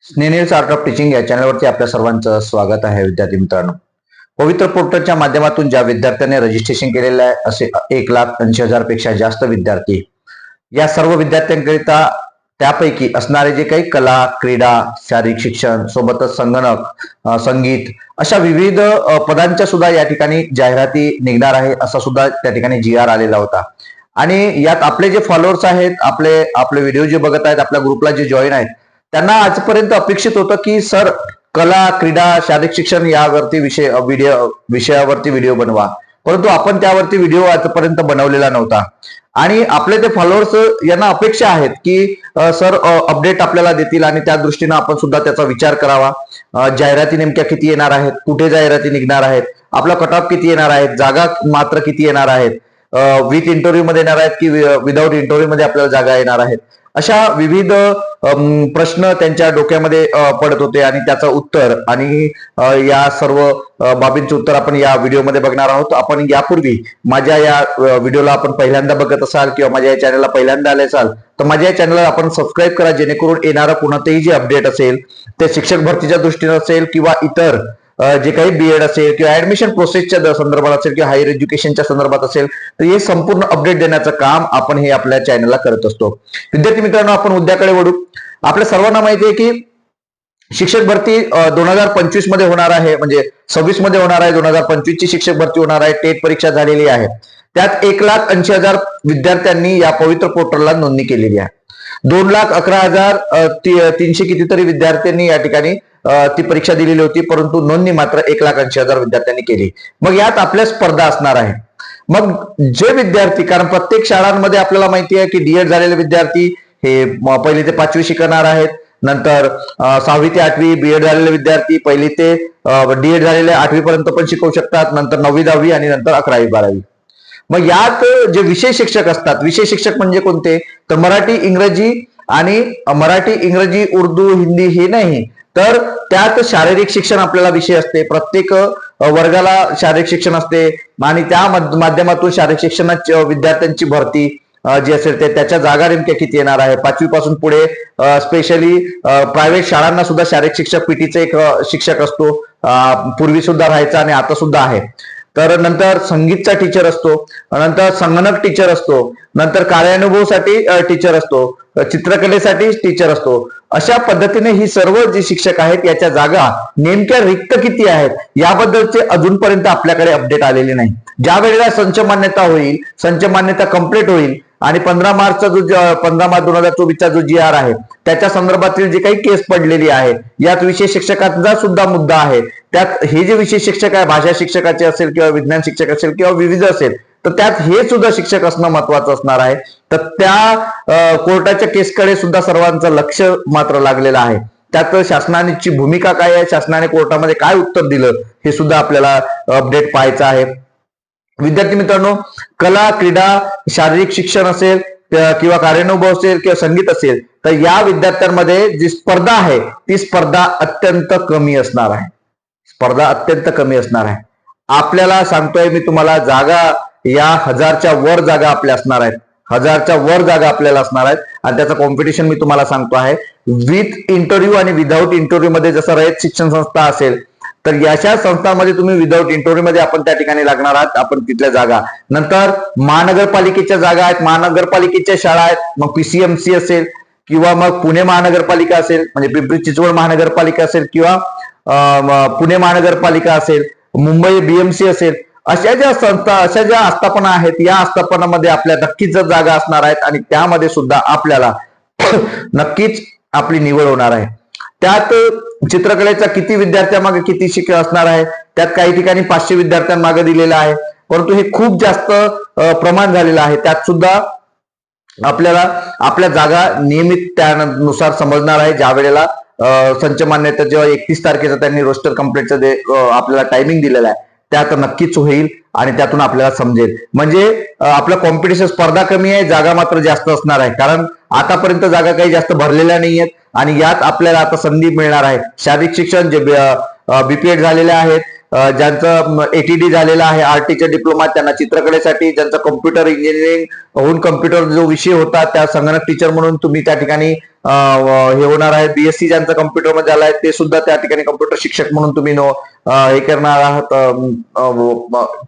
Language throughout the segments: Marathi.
स्नेनिल्स आर्ट ऑफ टीचिंग या चॅनलवरती आपल्या सर्वांचं स्वागत आहे. विद्यार्थी मित्रांनो, पवित्र पोर्टलच्या माध्यमातून ज्या विद्यार्थ्यांनी रजिस्ट्रेशन केलेलं आहे असे 1,80,000 पेक्षा जास्त विद्यार्थी, या सर्व विद्यार्थ्यांकरिता त्यापैकी असणारे जे काही कला, क्रीडा, शारीरिक शिक्षण सोबतच संगणक, संगीत अशा विविध पदांच्या सुद्धा या ठिकाणी जाहिराती निघणार आहे असा सुद्धा त्या ठिकाणी GR आलेला होता. आणि यात आपले जे फॉलोअर्स आहेत, आपले आपले व्हिडिओ जे बघत आहेत, आपल्या ग्रुपला जे जॉईन आहेत, त्यांना आजपर्यंत अपेक्षित होतं की सर कला, क्रीडा, शारीरिक शिक्षण यावरती विषयावरती व्हिडिओ बनवा, परंतु आपण त्यावरती व्हिडिओ आजपर्यंत बनवलेला नव्हता. आणि आपले ते फॉलोअर्स यांना अपेक्षा आहेत की सर अपडेट आपल्याला देतील आणि त्या दृष्टीनं आपण सुद्धा त्याचा विचार करावा. जाहिराती नेमक्या किती येणार आहेत, कुठे जाहिराती निघणार आहेत, आपला कट ऑफ किती येणार आहेत, जागा मात्र किती येणार आहेत, विथ इंटरव्ह्यू मध्ये येणार आहेत की विदाऊट इंटरव्ह्यू मध्ये आपल्याला जागा येणार आहेत, अशा विविध प्रश्न त्यांच्या डोक्यामध्ये पडत होते. आणि त्याचं उत्तर आणि या सर्व बाबींचं उत्तर आपण या व्हिडिओमध्ये बघणार आहोत. आपण यापूर्वी माझ्या या व्हिडिओला आपण पहिल्यांदा बघत असाल किंवा माझ्या या चॅनलला पहिल्यांदा आले असाल तर माझ्या या चॅनलला आपण सबस्क्राईब करा, जेणेकरून येणारं कोणतेही जे अपडेट असेल ते शिक्षक भरतीच्या दृष्टीने असेल किंवा इतर जे काही बीएड असेल किंवा ऍडमिशन प्रोसेसच्या संदर्भात असेल किंवा हायर एज्युकेशनच्या संदर्भात असेल तर हे संपूर्ण अपडेट देण्याचं काम आपण हे आपल्या चॅनलला करत असतो. विद्यार्थी मित्रांनो, आपण मुद्द्याकडे वळू. आपल्या सर्वांना माहिती आहे की शिक्षक भरती 2025 मध्ये होणार आहे, म्हणजे 26 मध्ये होणार आहे. 2025 ची शिक्षक भरती होणार आहे. टेट परीक्षा झालेली आहे. त्यात 1,80,000 विद्यार्थ्यांनी या पवित्र पोर्टलला नोंदणी केलेली आहे. 2,11,300 कितीतरी विद्यार्थ्यांनी या ठिकाणी ती परीक्षा दिलेली होती, परंतु नोंदणी मात्र 1,80,000 विद्यार्थ्यांनी केली. मग यात आपल्या स्पर्धा असणार आहे. मग जे विद्यार्थी, कारण प्रत्येक शाळांमध्ये आपल्याला माहिती आहे की डीएड झालेले विद्यार्थी हे 1ली ते 5वी शिकणार आहेत, नंतर 6वी ते 8वी बीएड झालेले विद्यार्थी 1ली ते डीएड झालेले 8वी पर्यंत पण शिकवू शकतात, नंतर 9वी 10वी आणि नंतर 11वी 12वी. मग यात जे विषय शिक्षक असतात, विषय शिक्षक म्हणजे कोणते तर मराठी, इंग्रजी, उर्दू, हिंदी हे नाही, तर त्यात शारीरिक शिक्षण आपल्याला विषय असते. प्रत्येक वर्गाला शारीरिक शिक्षण असते आणि त्या माध्यमातून शारीरिक शिक्षणाच्या विद्यार्थ्यांची भरती जी असेल ते त्याच्या जागा नेमक्या किती येणार आहे. 5वी पासून पुढे स्पेशली प्रायव्हेट शाळांना सुद्धा शारीरिक शिक्षक पीटीचा एक शिक्षक असतो, पूर्वी सुद्धा राहायचा आणि आता सुद्धा आहे. तर नंतर संगीतचा टीचर असतो, नंतर संगणक टीचर असतो, नंतर कार्यानुभवसाठी टीचर असतो, चित्रकलेसाठी टीचर असतो. अशा पद्धतीने ही सर्व जी शिक्षक आहेत याच्या जागा नेमक्या रिक्त किती आहेत याबद्दलचे अजूनपर्यंत आपल्याकडे अपडेट आलेले नाही. ज्या वेळेला संच मान्यता होईल, संच मान्यता कंप्लीट होईल आणि 15 मार्च 2024चा जो GR आहे त्याच्या संदर्भातील जे काही केस पडलेली आहे, यात विषय शिक्षकांचा सुद्धा मुद्दा आहे. त्यात हे जे विषय शिक्षक आहे, भाषा शिक्षकाचे असेल किंवा विज्ञान शिक्षक असेल किंवा विविध असेल, तर त्यात हे सुद्धा शिक्षक असणं महत्वाचं असणार आहे. तर त्या कोर्टाच्या केसकडे सुद्धा सर्वांचं लक्ष मात्र लागलेलं आहे. त्यात शासनाची भूमिका काय आहे, शासनाने कोर्टामध्ये काय उत्तर दिलं हे सुद्धा आपल्याला अपडेट पाहायचं आहे. विद्यार्थी मित्रांनो, कला, क्रीडा, शारीरिक शिक्षण असेल किंवा कार्यानुभव असेल किंवा संगीत असेल, तर या विद्यार्थ्यांमध्ये जी स्पर्धा आहे ती स्पर्धा अत्यंत कमी असणार आहे. स्पर्धा अत्यंत कमी असणार आहे. आपल्याला सांगतोय मी तुम्हाला, जागा या 1000च्या वर जागा आपल्या असणार आहेत. 1000च्या वर जागा आपल्याला असणार आहेत आणि त्याचं कॉम्पिटिशन मी तुम्हाला सांगतो आहे विथ इंटरव्ह्यू आणि विदाऊट इंटरव्ह्यू मध्ये. जसं रयत शिक्षण संस्था असेल तर याच्या संस्थांमध्ये तुम्ही विदाऊट इंटरव्ह्यू मध्ये आपण त्या ठिकाणी लागणार आहात, आपण तिथल्या जागा. नंतर महानगरपालिकेच्या जागा आहेत, महानगरपालिकेच्या शाळा आहेत. मग PCMC असेल किंवा मग पुणे महानगरपालिका असेल, म्हणजे पिंपरी चिंचवड महानगरपालिका असेल किंवा पुणे महानगरपालिका असेल, मुंबई BMC असेल, अशा ज्या संस्था, अशा ज्या आस्थापना आहेत, या आस्थापनामध्ये आपल्या नक्कीच जागा असणार आहेत आणि त्यामध्ये सुद्धा आपल्याला नक्कीच आपली निवड होणार आहे. त्यात चित्रकलेचा किती विद्यार्थ्यांमागे किती शिक्षक असणार आहे, त्यात काही ठिकाणी 500 विद्यार्थ्यांमागे दिलेलं आहे, परंतु हे खूप जास्त प्रमाण झालेलं आहे. त्यात सुद्धा आपल्याला आपल्या जागा नियमित त्यानुसार समजणार आहे. ज्या वेळेला संच मान्यता जेव्हा 31 तारखेचा त्यांनी रोस्टर कंप्लीटचं जे आपल्याला टायमिंग दिलेला आहे त्यात नक्कीच होईल आणि त्यातून आपल्याला समजेल. म्हणजे आपलं कॉम्पिटिशन, स्पर्धा कमी आहे, जागा मात्र जास्त असणार आहे. कारण आतापर्यंत जागा काही जास्त भरलेल्या नाही आहेत आणि यात आपल्याला आता संधी मिळणार आहे. शारीरिक शिक्षण जे BPED झालेले आहेत, ज्यांचं ATD झालेलं आहे, RTचे डिप्लोमा, त्यांना चित्रकलेसाठी, ज्यांचं कम्प्युटर इंजिनिअरिंग होऊन कम्प्युटर जो विषय होता त्या संगणक टीचर म्हणून तुम्ही त्या ठिकाणी हे होणार आहे. BSc ज्यांचं कम्प्युटरमध्ये झालं आहे ते सुद्धा त्या ठिकाणी कम्प्युटर शिक्षक म्हणून तुम्ही हे करणार आहात.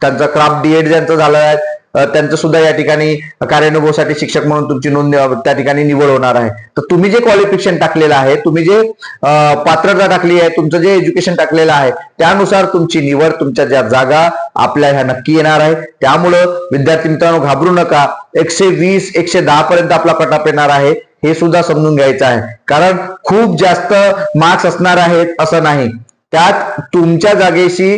त्यांचं क्राफ्ट DED ज्यांचं झालं आहे त्यांचं सुद्धा या ठिकाणी कार्यानुभवासाठी शिक्षक म्हणून तुमची नोंद त्या ठिकाणी निवड होणार आहे. तर तुम्ही जे क्वालिफिकेशन टाकलेलं आहे, तुम्ही जे पात्रता टाकली आहे, तुमचं जे एज्युकेशन टाकलेलं आहे त्यानुसार तुमची निवड, तुमच्या ज्या जागा आपल्या ह्या नक्की येणार आहे. त्यामुळं विद्यार्थी मित्रांनो घाबरू नका. 120 110 पर्यंत आपला कट-ऑफ येणार आहे हे सुद्धा समजून घ्यायचं आहे. कारण खूप जास्त मार्क्स असणार आहेत असं नाही, त्यात तुमच्या जागेशी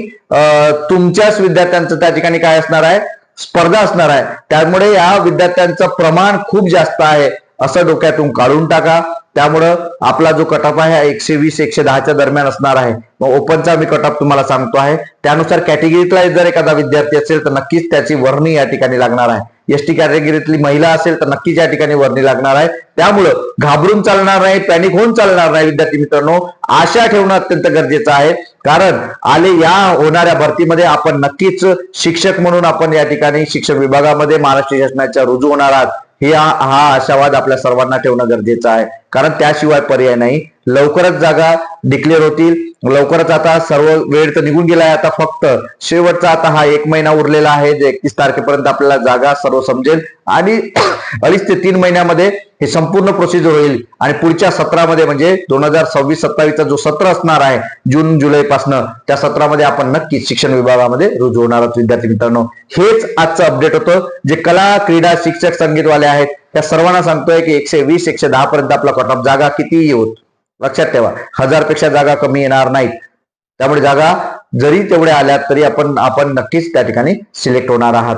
तुमच्याच विद्यार्थ्यांचं त्या ठिकाणी काय असणार आहे, स्पर्धा असणार आहे. त्यामुळे या विद्यार्थ्यांचं प्रमाण खूप जास्त आहे असं डोक्यातून काढून टाका. त्यामुळं आपला जो कटऑफ आहे 120 110च्या दरम्यान असणार आहे. मग ओपनचा मी कटऑफ तुम्हाला सांगतो आहे, त्यानुसार कॅटेगरीतला जर एखादा विद्यार्थी असेल तर नक्कीच त्याची वर्णी या ठिकाणी लागणार आहे. ST कॅटेगरीतली महिला असेल तर नक्कीच या ठिकाणी वर्णी लागणार आहे. त्यामुळं घाबरून चालणार नाही, पॅनिक होऊन चालणार नाही. विद्यार्थी मित्रांनो आशा ठेवणं अत्यंत गरजेचं आहे, कारण या होणाऱ्या भरतीमध्ये आपण नक्कीच शिक्षक म्हणून आपण या ठिकाणी शिक्षण विभागामध्ये महाराष्ट्र शासनाच्या रुजू होणार आहात. हा आशावाद आपल्या सर्वांना ठेवणं गरजेचं आहे, कारण त्याशिवाय पर्याय नाही. लवकरच जागा डिक्लेअर होतील, लवकरच. आता सर्व वेळ तर निघून गेलाय, आता फक्त शेवटचा आता हा 1 महिना उरलेला आहे. जे 31 तारखेपर्यंत आपल्याला जागा सर्व समजेल आणि 2.5 ते 3 महिन्यामध्ये हे संपूर्ण प्रोसिजर होईल. आणि पुढच्या सत्रामध्ये म्हणजे 2026-27चा जो सत्र असणार आहे जून जुलै पासनं, त्या सत्रामध्ये आपण नक्कीच शिक्षण विभागामध्ये रुजू होणार आहोत. विद्यार्थी मित्रांनो हेच आजचं अपडेट होतं. जे कला, क्रीडा, शिक्षक, संगीतवाले आहेत त्या सर्वांना सांगतोय की 120 110 पर्यंत आपला कट ऑफ जागा कितीही होत, लक्षात ठेवा 1000 पेक्षा जागा कमी येणार नाहीत. त्यामुळे जागा जरी तेवढ्या आल्या तरी आपण नक्कीच त्या ठिकाणी सिलेक्ट होणार आहात.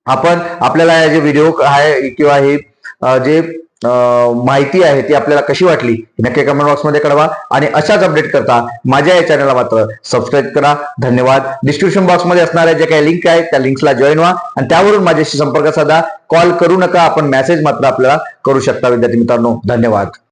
आपल्याला हे जे व्हिडिओ आहे किंवा हे जे माहिती आहे ती आपल्याला कशी वाटली नक्की कमेंट बॉक्समध्ये कळवा. आणि अशाच अपडेट करता माझ्या या चॅनलला मात्र सबस्क्राईब करा. धन्यवाद. डिस्क्रिप्शन बॉक्समध्ये असणाऱ्या जे काही लिंक आहेत त्या लिंक्सला जॉईन व्हा आणि त्यावरून माझ्याशी संपर्क साधा. कॉल करू नका, आपण मेसेज मात्र आपल्याला करू शकता. विद्यार्थी मित्रांनो धन्यवाद.